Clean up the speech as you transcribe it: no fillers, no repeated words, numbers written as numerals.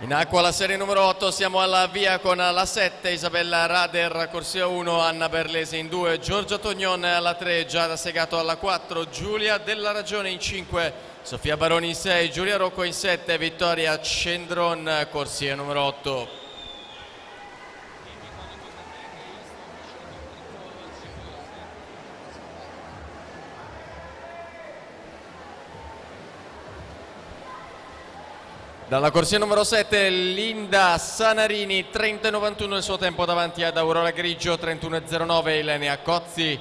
In acqua la serie numero 8, siamo alla via con la 7, Isabella Rader, corsia 1, Anna Berlese in 2, Giorgio Tognon alla 3, Giada Segato alla 4, Giulia Della Ragione in 5, Sofia Baroni in 6, Giulia Rocco in 7, Vittoria Cendron, corsia numero 8. Dalla corsia numero 7 Linda Sanarini 30,91 il suo tempo davanti ad Aurora Grigio, 31,09 Ilenia Cozzi,